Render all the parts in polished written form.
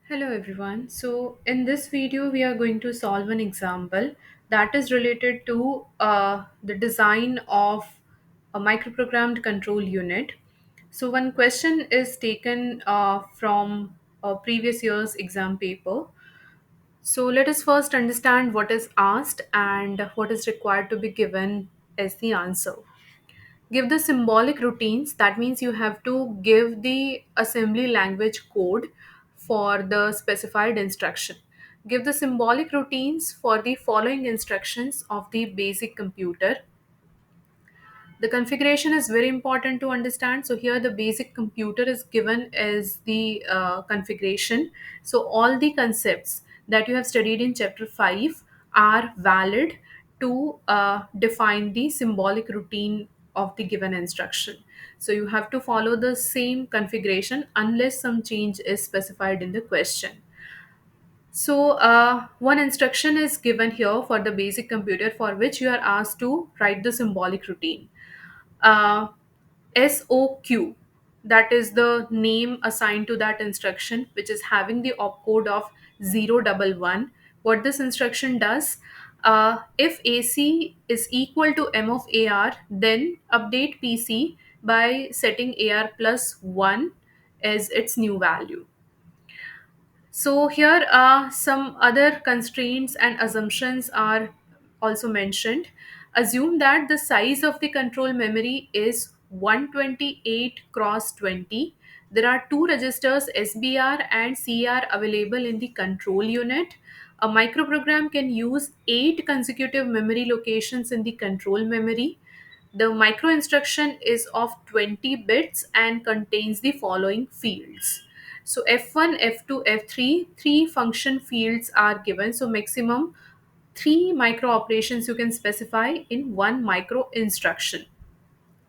Hello everyone. So in this video we are going to solve an example that is related to the design of a microprogrammed control unit. So one question is taken from a previous year's exam paper. So let us first understand what is asked and what is required to be given as the answer. Give the symbolic routines. That means you have to give the assembly language code for the specified instruction. Give the symbolic routines for the following instructions of the basic computer. The configuration is very important to understand. So here the basic computer is given as the configuration. So all the concepts that you have studied in chapter 5 are valid to define the symbolic routine of the given instruction. So you have to follow the same configuration unless some change is specified in the question. So, one instruction is given here for the basic computer for which you are asked to write the symbolic routine. uh, SOQ, that is the name assigned to that instruction, which is having the opcode of 011. What this instruction does, if AC is equal to M of AR, then update PC by setting AR plus 1 as its new value. So here some other constraints and assumptions are also mentioned. Assume that the size of the control memory is 128 cross 20. There are two registers SBR and CR available in the control unit. A microprogram can use 8 consecutive memory locations in the control memory. The micro instruction is of 20 bits and contains the following fields. So F1, F2, F3, three function fields are given. So maximum three micro operations you can specify in one micro instruction.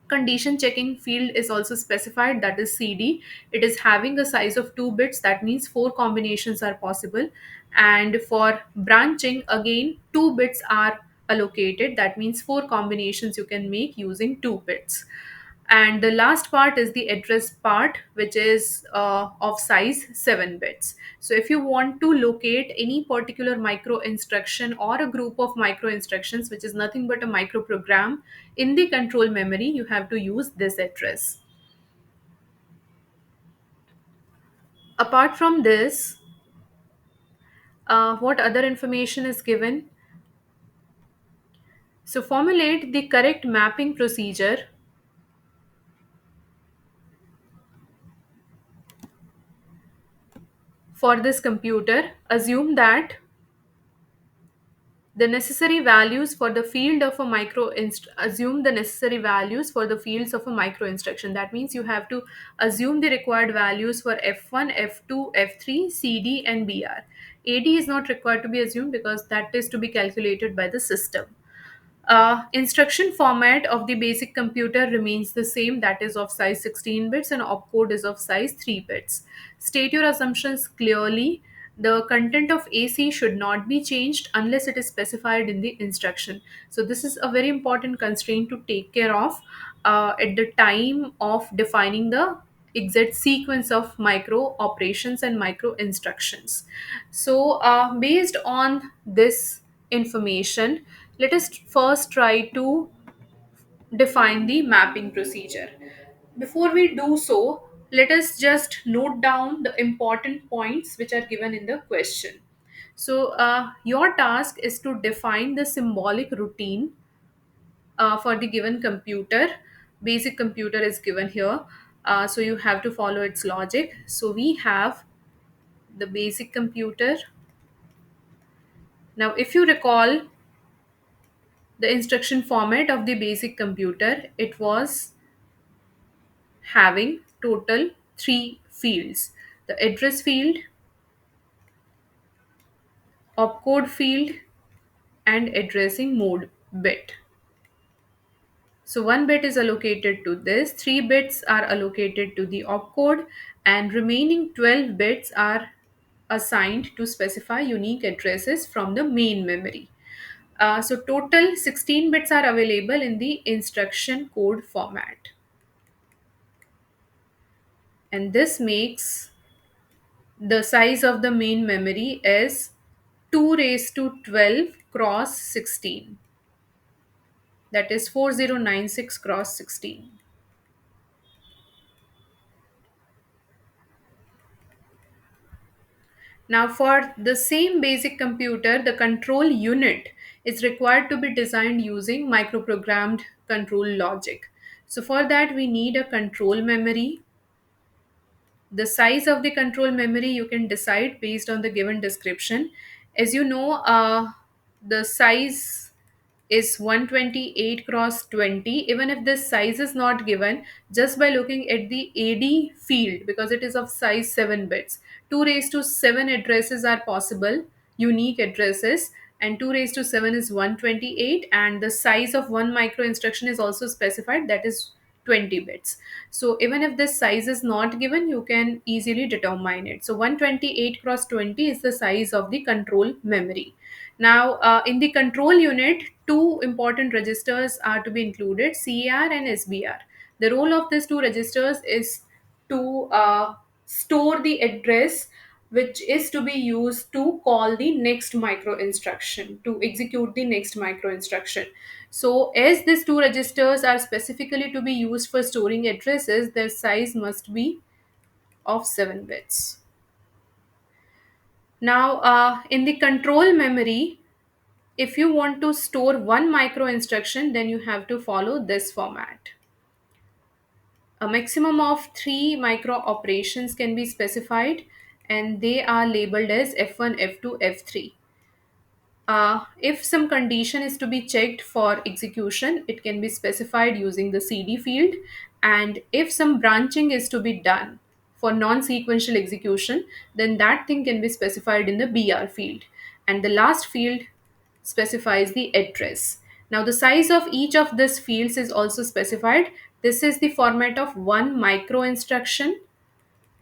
Condition checking field is also specified, that is CD. It is having a size of 2 bits, that means four combinations are possible. And for branching, again 2 bits are allocated, that means four combinations you can make using 2 bits. And the last part is the address part, which is of size 7 bits. So if you want to locate any particular micro instruction or a group of micro instructions, which is nothing but a micro program in the control memory, you have to use this address. Apart from this, what other information is given? So formulate the correct mapping procedure for this computer. Assume that the necessary values for the field of a assume the necessary values for the fields of a micro instruction. That means you have to assume the required values for F1, F2, F3, CD and BR. AD is not required to be assumed because that is to be calculated by the system. Instruction format of the basic computer remains the same, that is of size 16 bits, and opcode is of size 3 bits. State your assumptions clearly. The content of AC should not be changed unless it is specified in the instruction. So, this is a very important constraint to take care of at the time of defining the exact sequence of micro operations and micro instructions. So, based on this information, let us first try to define the mapping procedure. Before we do so, let us just note down the important points which are given in the question. So, your task is to define the symbolic routine for the given computer. Basic computer is given here. So, you have to follow its logic. So, we have the basic computer. Now, if you recall the instruction format of the basic computer, it was having total three fields: the address field, opcode field, and addressing mode bit. So one bit is allocated to this, three bits are allocated to the opcode, and remaining 12 bits are assigned to specify unique addresses from the main memory. So total 16 bits are available in the instruction code format, and this makes The size of the main memory is 2 raised to 12 cross 16, that is 4096 cross 16. Now, for the same basic computer, the control unit is required to be designed using microprogrammed control logic. So, for that, we need a control memory. The size of the control memory you can decide based on the given description. As you know, the size is 128 cross 20. Even if this size is not given, just by looking at the AD field, because it is of size 7 bits, 2 raised to 7 addresses are possible, unique addresses, and 2 raised to 7 is 128, and the size of one micro instruction is also specified, that is 20 bits. So even if this size is not given, you can easily determine it. So 128 cross 20 is the size of the control memory. Now, in the control unit, two important registers are to be included, CAR and SBR. The role of these two registers is to store the address which is to be used to call the next micro instruction, to execute the next micro instruction. So, as these two registers are specifically to be used for storing addresses, their size must be of 7 bits. Now, in the control memory, if you want to store one micro instruction, then you have to follow this format. A maximum of 3 micro operations can be specified, and they are labeled as F1, F2, F3. If some condition is to be checked for execution, it can be specified using the CD field. And if some branching is to be done for non sequential execution, then that thing can be specified in the BR field. And the last field specifies the address. Now, the size of each of these fields is also specified. This is the format of one micro instruction,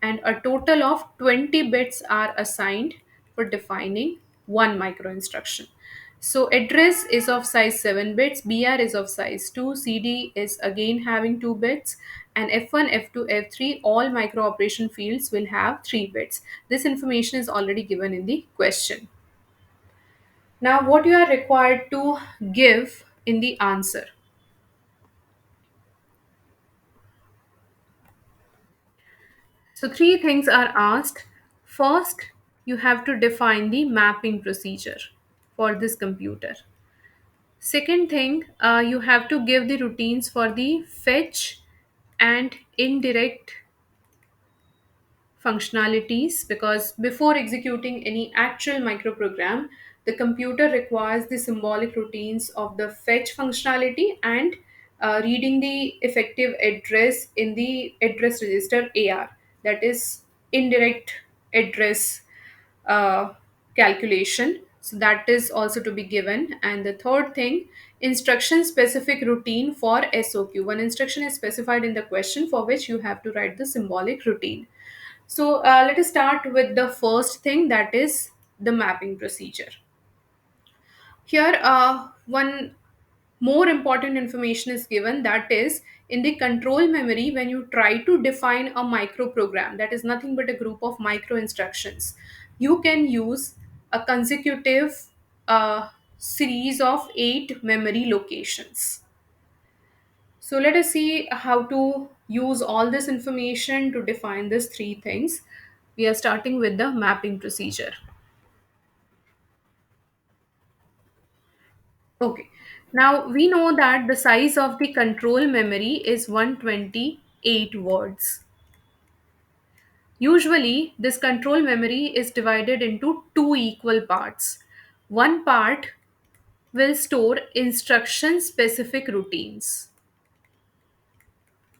and a total of 20 bits are assigned for defining one micro instruction. So address is of size 7 bits, BR is of size 2, CD is again having 2 bits, and F1, F2, F3, all micro operation fields will have 3 bits. This information is already given in the question. Now, what you are required to give in the answer. So, three things are asked. First, you have to define the mapping procedure for this computer. Second thing, you have to give the routines for the fetch and indirect functionalities, because before executing any actual microprogram, the computer requires the symbolic routines of the fetch functionality and reading the effective address in the address register AR, that is indirect address uh, calculation. So that is also to be given. And the third thing, instruction specific routine for SOQ. One instruction is specified in the question for which you have to write the symbolic routine. So let us start with the first thing, that is the mapping procedure. Here, one more important information is given, that is in the control memory, when you try to define a micro program, that is nothing but a group of micro instructions, you can use a consecutive series of 8 memory locations. So let us see how to use all this information to define these three things. We are starting with the mapping procedure. Okay. Now we know that the size of the control memory is 128 words. Usually, this control memory is divided into two equal parts. One part will store instruction specific routines.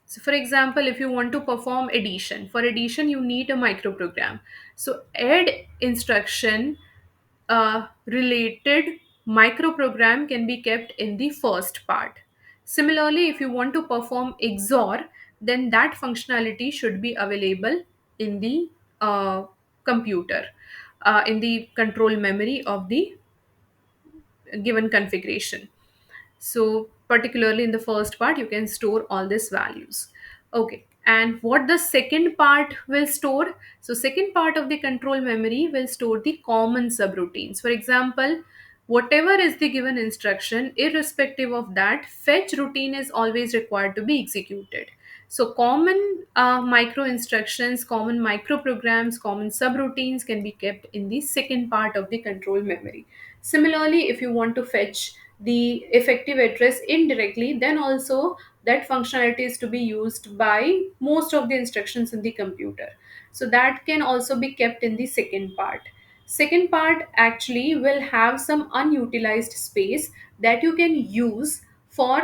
So, for example, if you want to perform addition, for addition you need a microprogram. So, add instruction related microprogram can be kept in the first part. Similarly, if you want to perform XOR, then that functionality should be available in the computer, in the control memory of the given configuration. So, particularly in the first part, you can store all these values. Okay. And what the second part will store? So second part of the control memory will store the common subroutines. For example, whatever is the given instruction, irrespective of that, fetch routine is always required to be executed. So common micro instructions, common micro programs, common subroutines can be kept in the second part of the control memory. Similarly, if you want to fetch the effective address indirectly, then also that functionality is to be used by most of the instructions in the computer. So that can also be kept in the second part. Second part actually will have some unutilized space that you can use for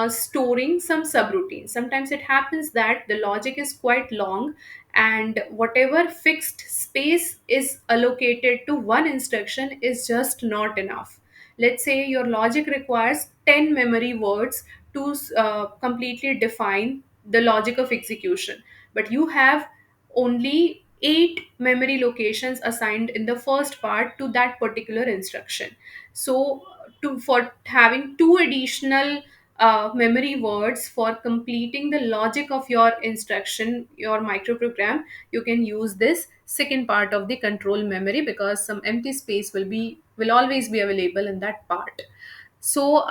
storing some subroutines. Sometimes it happens that the logic is quite long, and whatever fixed space is allocated to one instruction is just not enough. Let's say your logic requires 10 memory words to completely define the logic of execution, but you have only 8 memory locations assigned in the first part to that particular instruction. So for having two additional memory words for completing the logic of your instruction, your microprogram, you can use this second part of the control memory, because some empty space will always be available in that part. So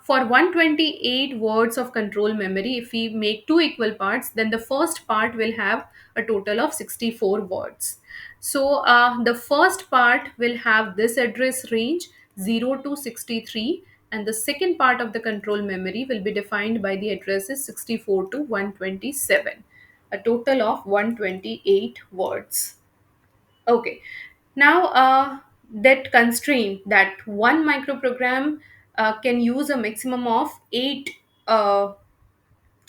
for 128 words of control memory, if we make two equal parts, then the first part will have a total of 64 words. So the first part will have this address range 0 to 63, and the second part of the control memory will be defined by the addresses 64 to 127, a total of 128 words. Okay. Now, that constraint that one microprogram can use a maximum of 8 uh,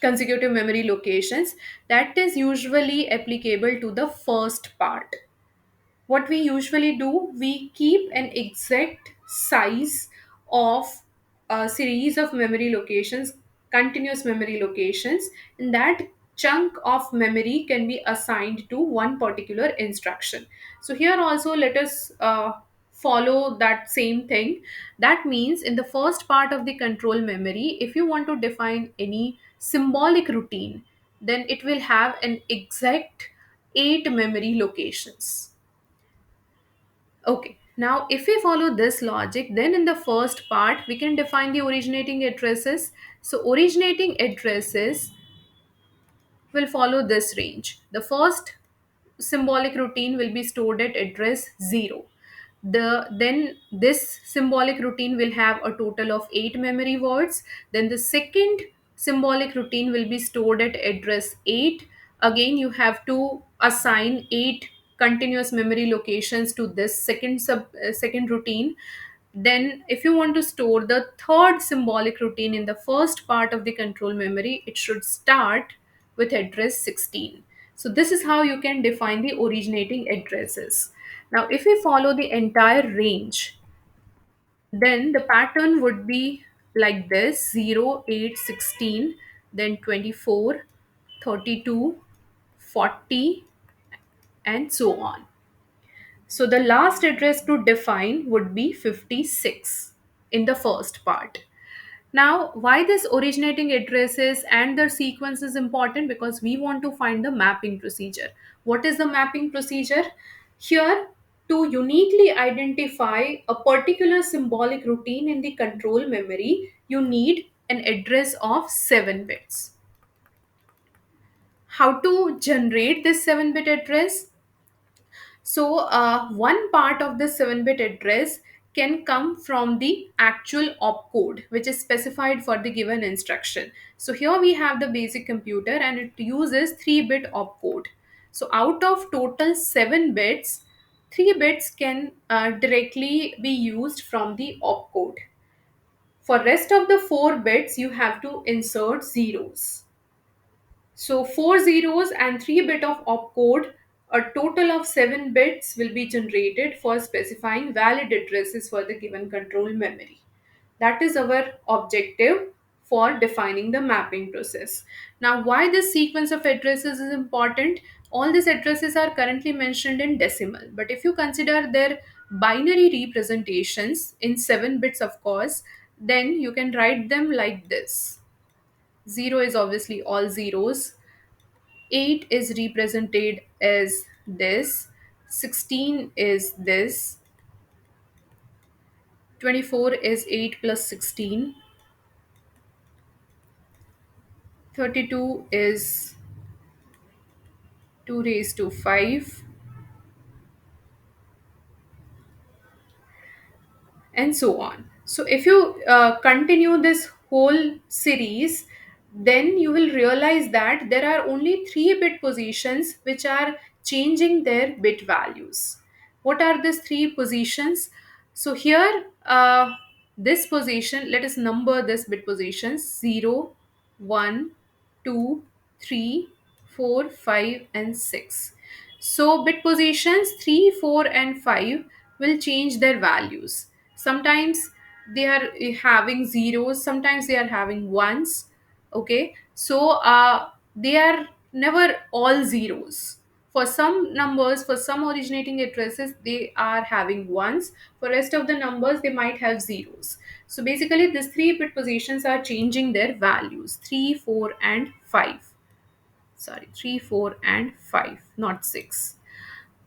consecutive memory locations, that is usually applicable to the first part. What we usually do, we keep an exact size of a series of memory locations, continuous memory locations, and that chunk of memory can be assigned to one particular instruction. So here also let us follow that same thing. That means in the first part of the control memory, if you want to define any symbolic routine, then it will have an exact 8 memory locations. Okay, now if we follow this logic, then in the first part, we can define the originating addresses. So, originating addresses will follow this range. The first symbolic routine will be stored at address 0. Then this symbolic routine will have a total of 8 memory words. Then the second symbolic routine will be stored at address 8. Again, you have to assign 8 continuous memory locations to this second routine. Then if you want to store the third symbolic routine in the first part of the control memory, it should start with address 16. So this is how you can define the originating addresses. Now, if we follow the entire range, then the pattern would be like this: 0, 8, 16, then 24, 32, 40, and so on. So the last address to define would be 56 in the first part. Now, why this originating addresses and their sequence is important? Because we want to find the mapping procedure. What is the mapping procedure? Here, to uniquely identify a particular symbolic routine in the control memory, you need an address of 7 bits. How to generate this 7-bit address? So, one part of the 7-bit address can come from the actual opcode, which is specified for the given instruction. So, here we have the basic computer and it uses 3-bit opcode. So, out of total 7 bits, 3 bits can directly be used from the opcode. For rest of the 4 bits, you have to insert zeros. So 4 zeros and 3 bit of opcode, a total of 7 bits will be generated for specifying valid addresses for the given control memory. That is our objective for defining the mapping process. Now, why this sequence of addresses is important? All these addresses are currently mentioned in decimal, but if you consider their binary representations in 7 bits, of course, then you can write them like this. 0 is obviously all zeros, 8 is represented as this, 16 is this, 24 is 8 plus 16, 32 is 2 raised to 5, and so on. So if you continue this whole series, then you will realize that there are only 3 bit positions which are changing their bit values. What are these 3 positions? So here, this position, let us number this bit positions: 0, 1, 2, 3, 4, 5, and 6. So bit positions 3, 4, and 5 will change their values. Sometimes they are having zeros, sometimes they are having ones. Okay, so they are never all zeros. For some numbers, for some originating addresses, they are having ones. For rest of the numbers, they might have zeros. So basically, these 3 bit positions are changing their values: 3, 4, and 5. Sorry, 3, 4, and 5, not 6.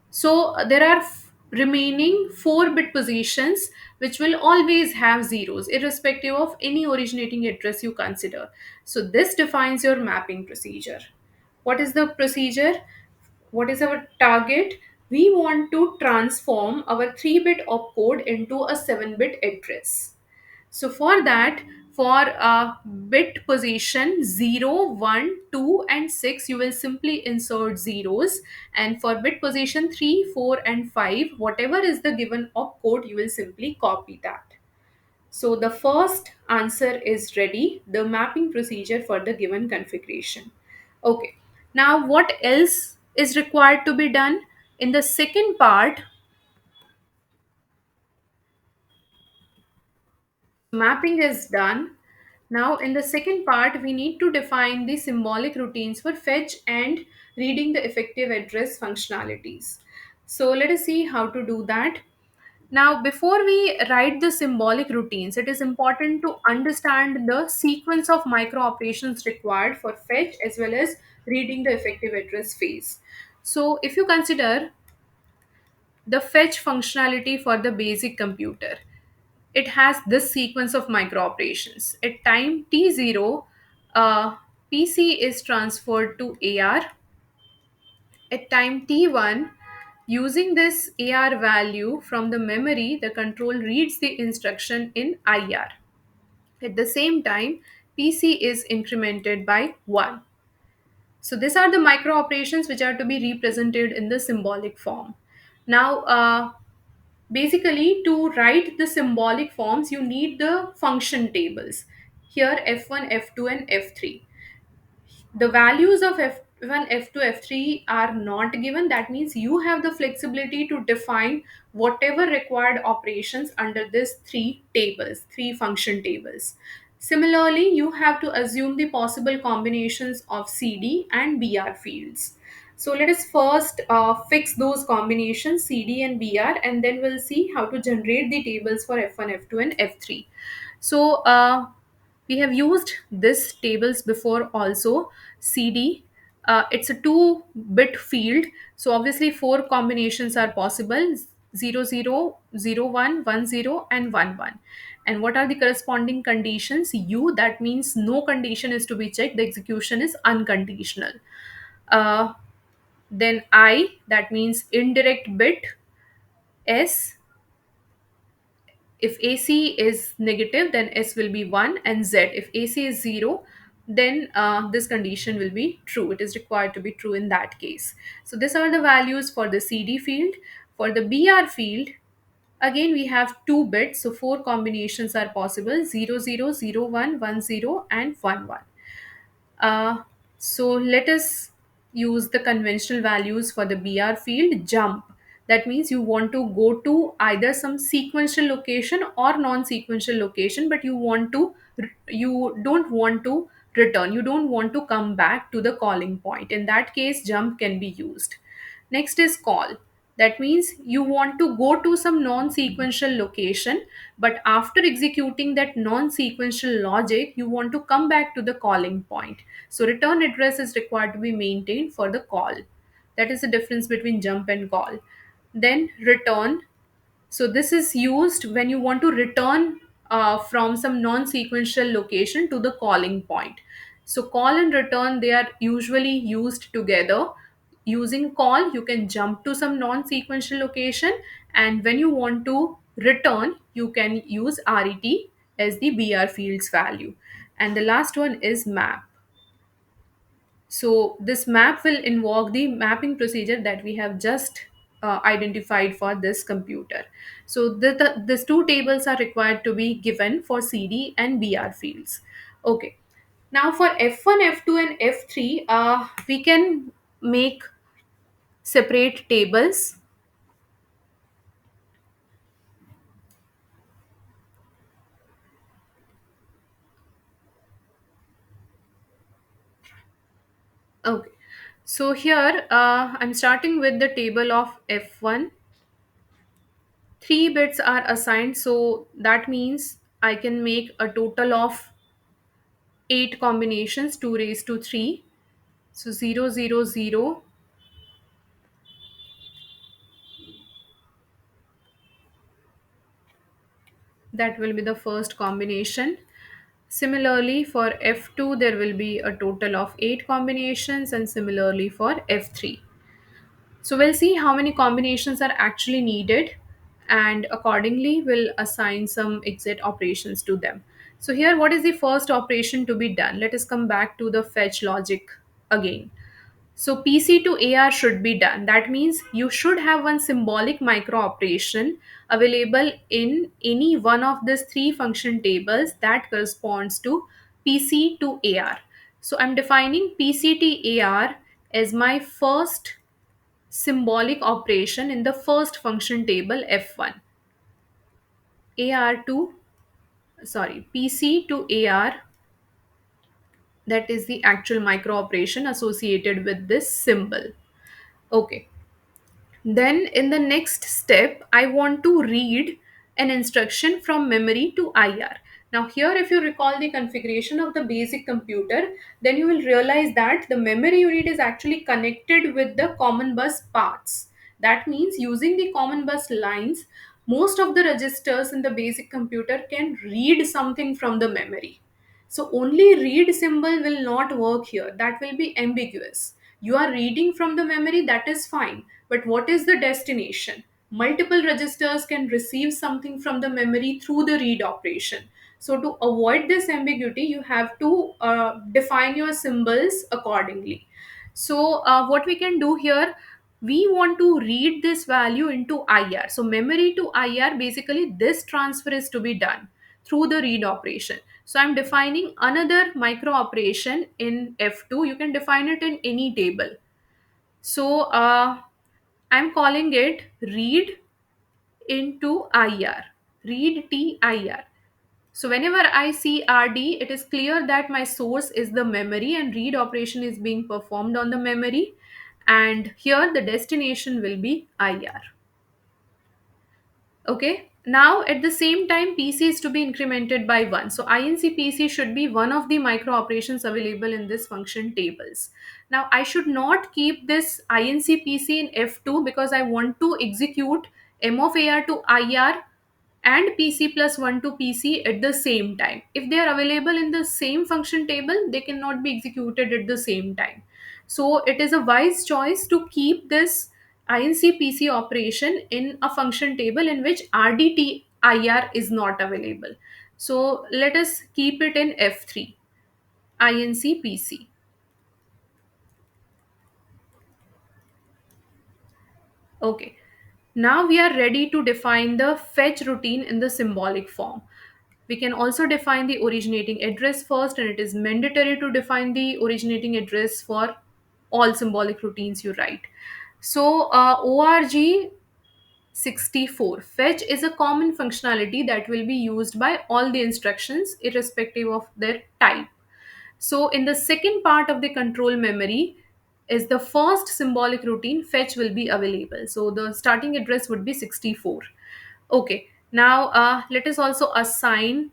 So there are remaining 4 bit positions which will always have zeros irrespective of any originating address you consider. So this defines your mapping procedure. What is the procedure? What is our target? We want to transform our 3 bit opcode into a 7 bit address. So for that, for bit position 0, 1, 2, and 6, you will simply insert zeros. And for bit position 3, 4, and 5, whatever is the given opcode, you will simply copy that. So the first answer is ready, the mapping procedure for the given configuration. Okay. Now what else is required to be done? In the second part, mapping is done. Now, in the second part, we need to define the symbolic routines for fetch and reading the effective address functionalities. So, let us see how to do that. Now, before we write the symbolic routines, it is important to understand the sequence of micro operations required for fetch as well as reading the effective address phase. So, if you consider the fetch functionality for the basic computer, it has this sequence of micro operations. At time t0, PC is transferred to AR. At time t1, using this AR value from the memory, the control reads the instruction in IR. At the same time, PC is incremented by 1. So these are the micro operations which are to be represented in the symbolic form. Now, basically, to write the symbolic forms, you need the function tables. Here, F1, F2, and F3. The values of F1, F2, F3 are not given. That means you have the flexibility to define whatever required operations under these 3 tables, 3 function tables. Similarly, you have to assume the possible combinations of CD and BR fields. So let us first fix those combinations CD and BR, and then we'll see how to generate the tables for F1, F2, and F3. So we have used this tables before also. CD, it's a 2 bit field, so obviously 4 combinations are possible: 0, 0, 0, 1, 1, 0, and 1, 1. And what are the corresponding conditions? U, that means no condition is to be checked, the execution is unconditional. uh, then I, that means indirect bit. S, if AC is negative, then S will be 1, and Z, if AC is 0, then this condition will be true. It is required to be true in that case. So these are the values for the CD field. For the BR field, again we have 2 bits, so 4 combinations are possible: 0, 0, 0, 1, 1, 0, and 1, 1. So let us use the conventional values for the BR field. Jump, that means you want to go to either some sequential location or non-sequential location, but you don't want to return, you don't want to come back to the calling point. In that case, jump can be used. Next is call. That means you want to go to some non-sequential location, but after executing that non-sequential logic, you want to come back to the calling point. So return address is required to be maintained for the call. That is the difference between jump and call. Then return, so this is used when you want to return from some non-sequential location to the calling point. So call and return, they are usually used together. Using call, you can jump to some non-sequential location, and when you want to return, you can use ret as the br fields value. And the last one is map. So this map will invoke the mapping procedure that we have just identified for this computer. So these two tables are required to be given for CD and BR fields. Okay. Now for F1, F2, and F3, we can make separate tables. Okay. So here I'm starting with the table of F1. 3 bits are assigned, so that means I can make a total of 8 combinations, 2 raised to 3. So 000, that will be the first combination. Similarly for F2 there will be a total of 8 combinations, and similarly for F3. So we'll see how many combinations are actually needed, and accordingly we'll assign some exit operations to them. So here, what is the first operation to be done? Let us come back to the fetch logic again. So PC to AR should be done. That means you should have one symbolic micro operation available in any one of these three function tables that corresponds to PC to AR. So I'm defining PC to AR as my first symbolic operation in the first function table F1. AR to, sorry, PC to AR, that is the actual micro operation associated with this symbol. Okay. Then in the next step, I want to read an instruction from memory to IR. Now here, if you recall the configuration of the basic computer, then you will realize that the memory unit is actually connected with the common bus paths. That means using the common bus lines, most of the registers in the basic computer can read something from the memory. So only read symbol will not work here. That will be ambiguous. You are reading from the memory, that is fine. But what is the destination? Multiple registers can receive something from the memory through the read operation. So to avoid this ambiguity, you have to define your symbols accordingly. So what we can do here, we want to read this value into IR. So memory to IR, basically this transfer is to be done through the read operation. So I'm defining another micro operation in F2. You can define it in any table. So I'm calling it read into IR, read TIR. So whenever I see RD, it is clear that my source is the memory and read operation is being performed on the memory. And here the destination will be IR. Okay. Now at the same time, PC is to be incremented by 1. So INC PC should be one of the micro operations available in this function tables. Now I should not keep this INC PC in F2 because I want to execute M of AR to IR and PC plus 1 to PC at the same time. If they are available in the same function table, they cannot be executed at the same time. So it is a wise choice to keep this INC PC operation in a function table in which RDTIR is not available. So let us keep it in F3, INC PC. Okay. Now we are ready to define the fetch routine in the symbolic form. We can also define the originating address first, and it is mandatory to define the originating address for all symbolic routines you write. So ORG 64 fetch is a common functionality that will be used by all the instructions irrespective of their type. So in the second part of the control memory, is the first symbolic routine, fetch will be available. So the starting address would be 64. Okay, now let us also assign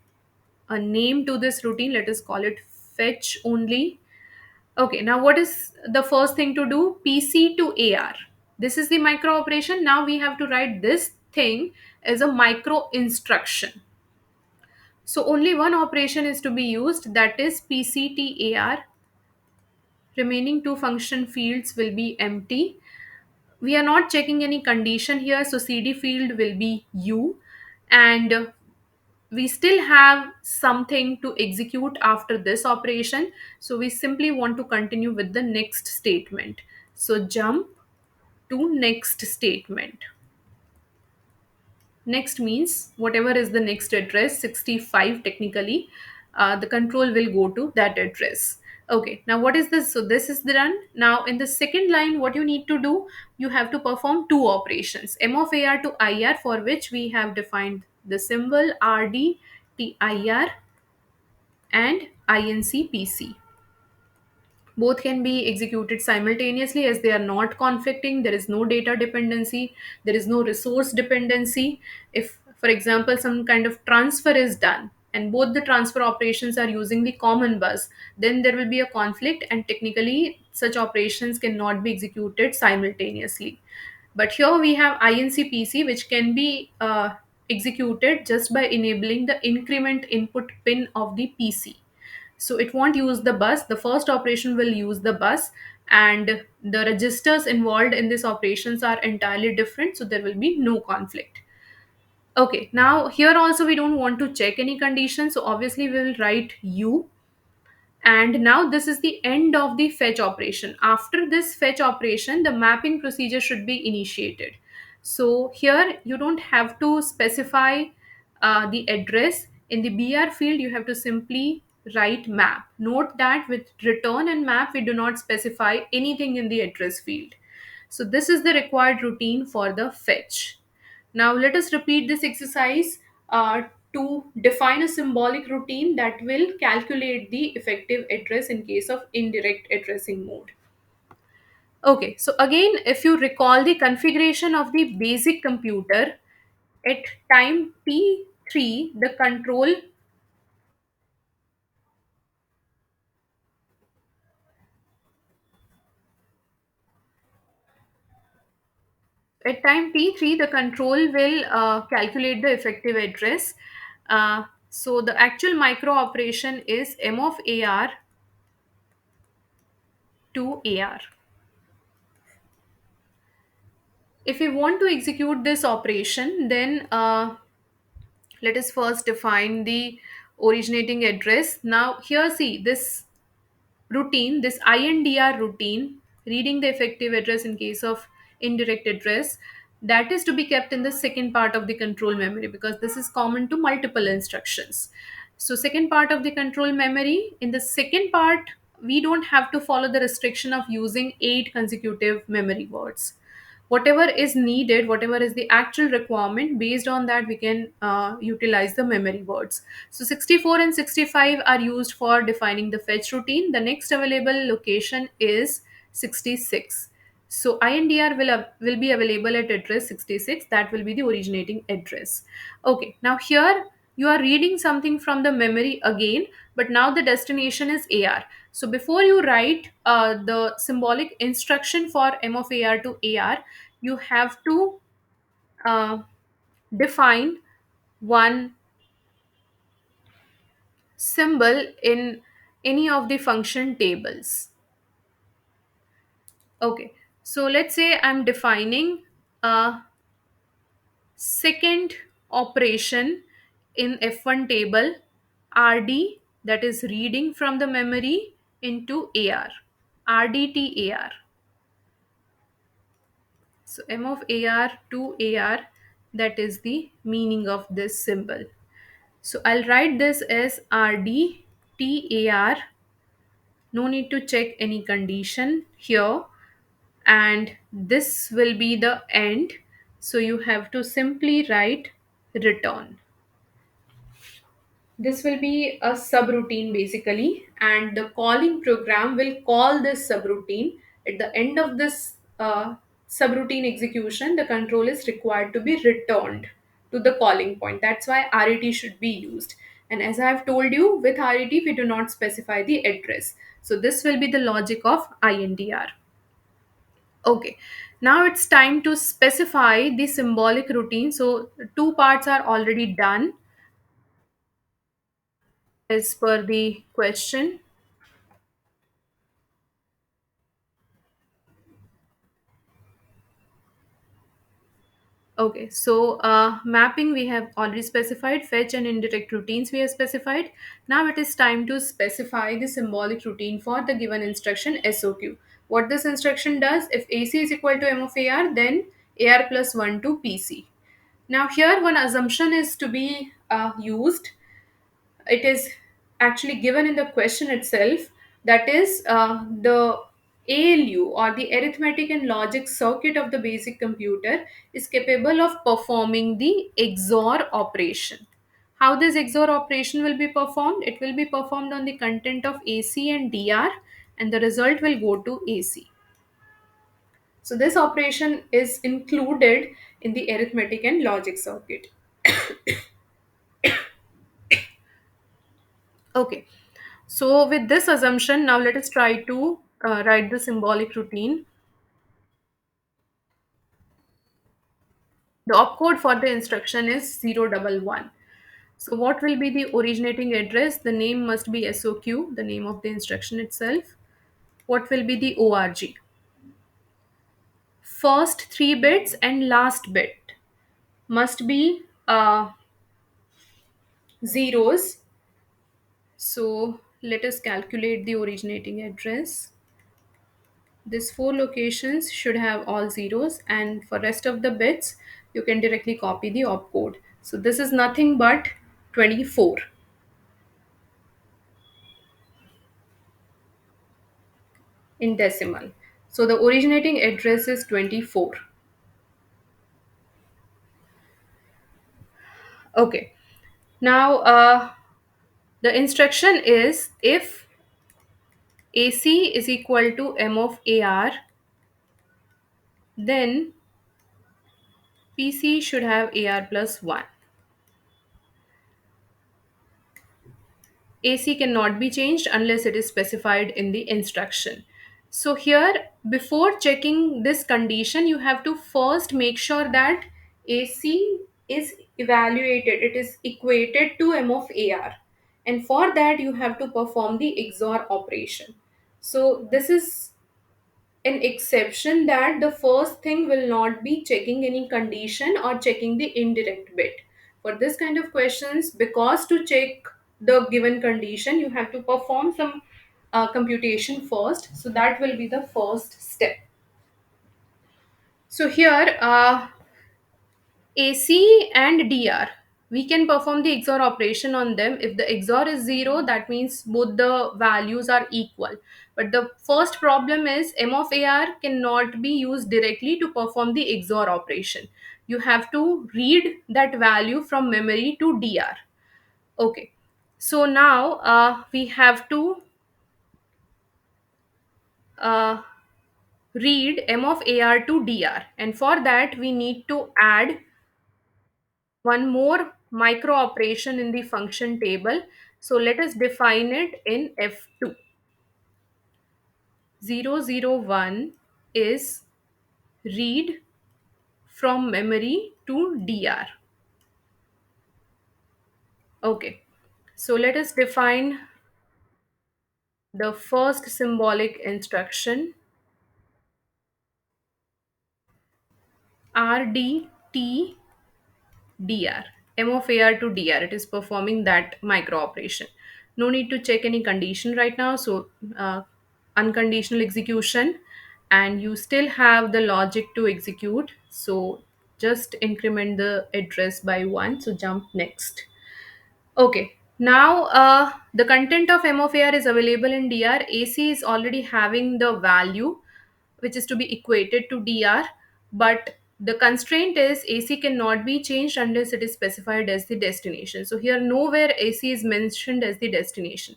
a name to this routine. Let us call it fetch only. Okay, now what is the first thing to do? PC to AR. This is the micro operation. Now we have to write this thing as a micro instruction. So only one operation is to be used, that is PCTAR. Remaining two function fields will be empty. We are not checking any condition here, so CD field will be U, and we still have something to execute after this operation, so we simply want to continue with the next statement. So jump to next statement. Next means whatever is the next address, 65 technically, the control will go to that address. Okay, now what is this? So this is done. Now in the second line, what you need to do, you have to perform two operations, M of AR to IR, for which we have defined the symbol RD, TIR, and INCPC. Both can be executed simultaneously as they are not conflicting. There is no data dependency, there is no resource dependency. If, for example, some kind of transfer is done and both the transfer operations are using the common bus, then there will be a conflict, and technically such operations cannot be executed simultaneously. But here we have INCPC, which can be executed just by enabling the increment input pin of the PC. So it won't use the bus. The first operation will use the bus, and the registers involved in these operations are entirely different, so there will be no conflict. Okay, now here also we don't want to check any condition, so obviously we will write U. And now this is the end of the fetch operation. After this fetch operation, the mapping procedure should be initiated. So here you don't have to specify the address. In the BR field, you have to simply write map. Note that with return and map, we do not specify anything in the address field. So this is the required routine for the fetch. Now let us repeat this exercise to define a symbolic routine that will calculate the effective address in case of indirect addressing mode. Okay, so again, if you recall the configuration of the basic computer, at time t3, the control at time t3 the control will calculate the effective address. So the actual micro operation is M of AR to AR. If we want to execute this operation, then let us first define the originating address. Now here see this routine, this INDR routine, reading the effective address in case of indirect address, that is to be kept in the second part of the control memory, because this is common to multiple instructions. So second part of the control memory, in the second part we don't have to follow the restriction of using 8 consecutive memory words. Whatever is needed, whatever is the actual requirement, based on that we can utilize the memory words. So 64 and 65 are used for defining the fetch routine. The next available location is 66. So INDR will be available at address 66. That will be the originating address. Okay, now here you are reading something from the memory again, but now the destination is AR. So before you write the symbolic instruction for M of AR to AR, you have to uh, define one symbol in any of the function tables. Okay, so let's say I'm defining a second operation in F1 table, RD, that is reading from the memory into AR, RDTAR. So M of AR to AR, that is the meaning of this symbol. So I'll write this as RDTAR. No need to check any condition here. And this will be the end. So you have to simply write return. This will be a subroutine basically, and the calling program will call this subroutine At the end of this subroutine execution, the control is required to be returned to the calling point. That's why RET should be used. And as I have told you, with RET, we do not specify the address. So this will be the logic of INTR. Okay, now it's time to specify the symbolic routine. So two parts are already done as per the question. Okay, so mapping we have already specified, fetch and indirect routines we have specified. Now it is time to specify the symbolic routine for the given instruction SOQ. What this instruction does, if AC is equal to M of AR, then AR plus 1 to PC. Now here one assumption is to be used. It is actually given in the question itself, that is the ALU or the arithmetic and logic circuit of the basic computer is capable of performing the XOR operation. How this XOR operation will be performed? It will be performed on the content of AC and DR, and the result will go to AC. So this operation is included in the arithmetic and logic circuit. Okay, so with this assumption, now let us try to write the symbolic routine. The opcode for the instruction is 011. So what will be the originating address? The name must be SOQ, the name of the instruction itself. What will be the ORG? First three bits and last bit must be zeros. So let us calculate the originating address. These four locations should have all zeros, and for rest of the bits you can directly copy the opcode. So this is nothing but 24 in decimal. So the originating address is 24. Okay, now the instruction is, if AC is equal to M of AR, then PC should have AR plus 1. AC cannot be changed unless it is specified in the instruction. So here, before checking this condition, you have to first make sure that AC is evaluated, it is equated to M of AR. And for that, you have to perform the XOR operation. So this is an exception, that the first thing will not be checking any condition or checking the indirect bit. For this kind of questions, because to check the given condition, you have to perform some computation first. So that will be the first step. So here, AC and DR, we can perform the XOR operation on them. If the XOR is 0, that means both the values are equal. But the first problem is M of AR cannot be used directly to perform the XOR operation. You have to read that value from memory to DR. Okay. So now we have to uh, read M of AR to DR. And for that, we need to add one more micro operation in the function table. So let us define it in F2. 001 is read from memory to DR. Okay. So let us define the first symbolic instruction, RDT DR, M of AR to DR. It is performing that micro operation. No need to check any condition right now. So, unconditional execution, and you still have the logic to execute. So, just increment the address by 1. So, jump next. Okay. Now, the content of M of AR is available in DR. AC is already having the value which is to be equated to DR, but the constraint is AC cannot be changed unless it is specified as the destination. So here nowhere AC is mentioned as the destination.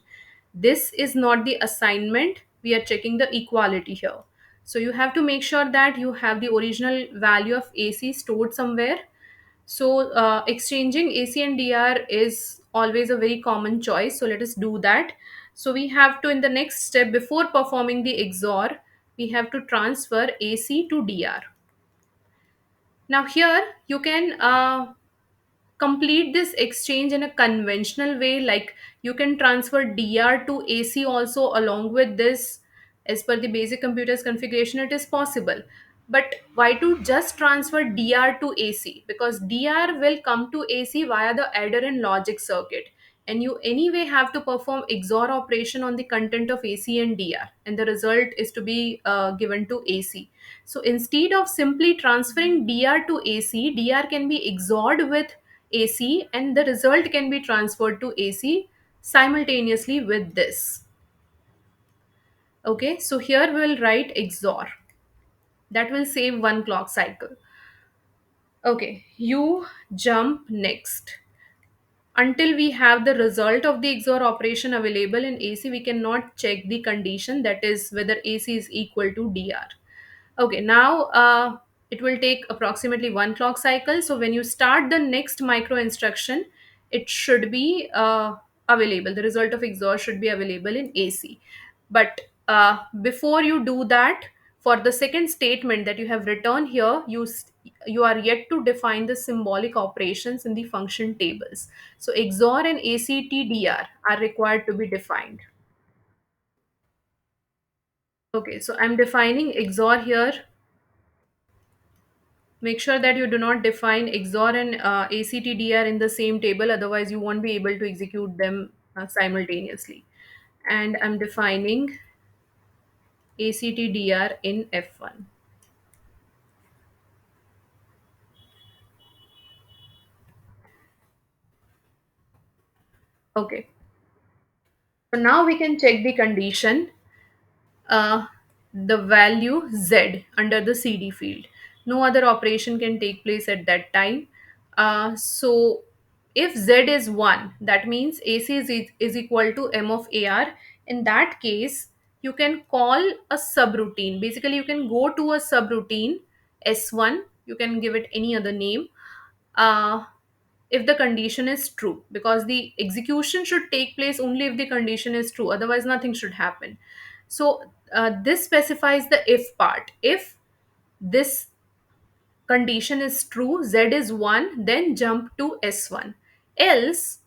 This is not the assignment. We are checking the equality here. So you have to make sure that you have the original value of AC stored somewhere. So exchanging AC and DR is always a very common choice. So let us do that. So we have to, in the next step, before performing the XOR, we have to transfer AC to DR. Now here you can complete this exchange in a conventional way, like you can transfer DR to AC also along with this. As per the basic computers configuration, it is possible. But why to just transfer DR to AC? Because DR will come to AC via the adder and logic circuit, and you anyway have to perform XOR operation on the content of AC and DR, and the result is to be given to AC. So instead of simply transferring DR to AC, DR can be XORed with AC, and the result can be transferred to AC simultaneously with this. Okay, so here we will write XOR. That will save one clock cycle. Okay, you jump next. Until we have the result of the XOR operation available in AC, we cannot check the condition, that is whether AC is equal to DR. Okay, now it will take approximately one clock cycle. So when you start the next micro instruction, it should be available. The result of XOR should be available in AC. But before you do that, for the second statement that you have written here, you are yet to define the symbolic operations in the function tables. So XOR and ACTDR are required to be defined. Okay, so I'm defining XOR here. Make sure that you do not define XOR and ACTDR in the same table, otherwise you won't be able to execute them simultaneously. And I'm defining ACTDR in F1. Okay, so now we can check the condition, uh, the value Z under the CD field. No other operation can take place at that time. So if Z is 1, that means AC is equal to M of AR. In that case, you can call a subroutine. Basically, you can go to a subroutine S1. You can give it any other name. Uh, if the condition is true, because the execution should take place only if the condition is true, otherwise nothing should happen. So this specifies the if part. If this condition is true, Z is 1, then jump to S1. Else,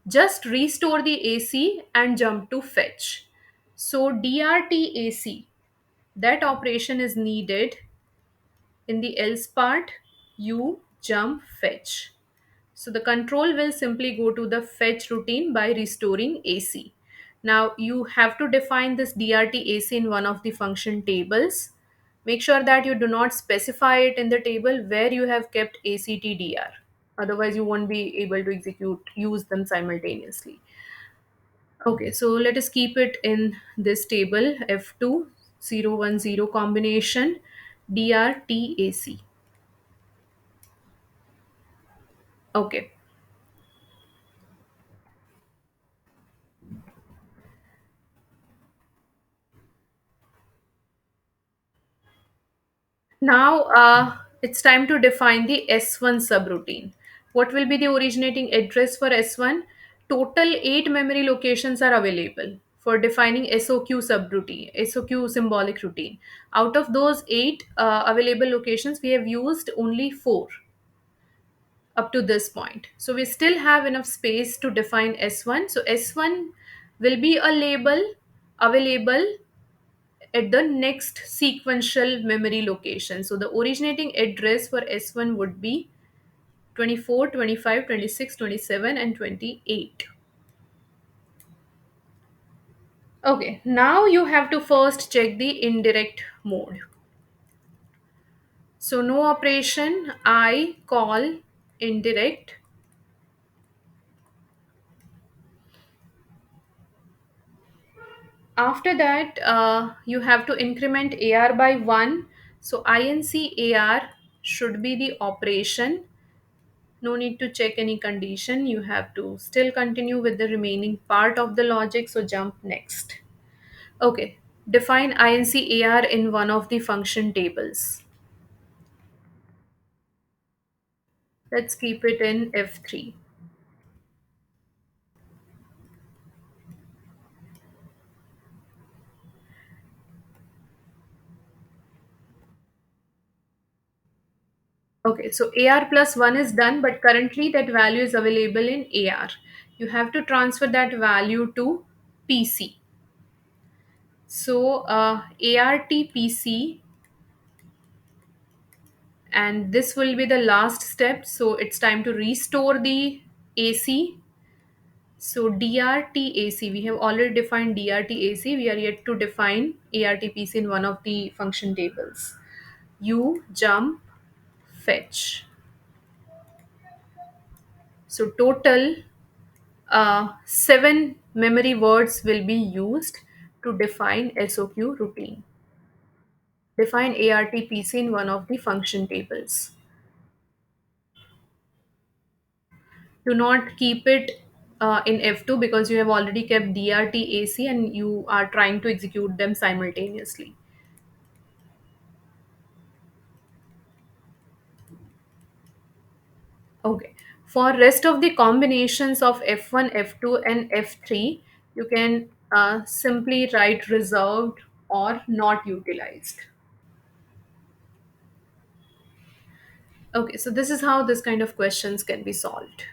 just restore the AC and jump to fetch. So DRTAC, that operation is needed. In the else part, you jump fetch. So the control will simply go to the fetch routine by restoring AC. Now you have to define this DRT AC in one of the function tables. Make sure that you do not specify it in the table where you have kept ACTDR. Otherwise you won't be able to use them simultaneously. Okay, so let us keep it in this table F2010 combination DRTAC. Okay. Now it's time to define the S1 subroutine. What will be the originating address for S1? Total 8 memory locations are available for defining SOQ subroutine, SOQ symbolic routine. Out of those 8 available locations, we have used only 4 up to this point. So we still have enough space to define S1. So S1 will be a label available at the next sequential memory location. So the originating address for S1 would be 24, 25, 26, 27, and 28. Okay, now you have to first check the indirect mode. So no operation, I call indirect. After that, you have to increment AR by 1. So INC AR should be the operation. No need to check any condition. You have to still continue with the remaining part of the logic. So jump next. Okay. Define INCAR in one of the function tables. Let's keep it in F3. Okay, so AR plus 1 is done, but currently that value is available in AR. You have to transfer that value to PC. So ART PC, and this will be the last step. So it's time to restore the AC. So DRTAC, we have already defined DRTAC. We are yet to define ARTPC in one of the function tables. U jump fetch. So total 7 memory words will be used to define SOQ routine. Define ARTPC in one of the function tables. Do not keep it in F2 because you have already kept DRTAC and you are trying to execute them simultaneously. Okay. For rest of the combinations of F1, F2, and F3, you can simply write reserved or not utilized. Okay, so this is how this kind of questions can be solved.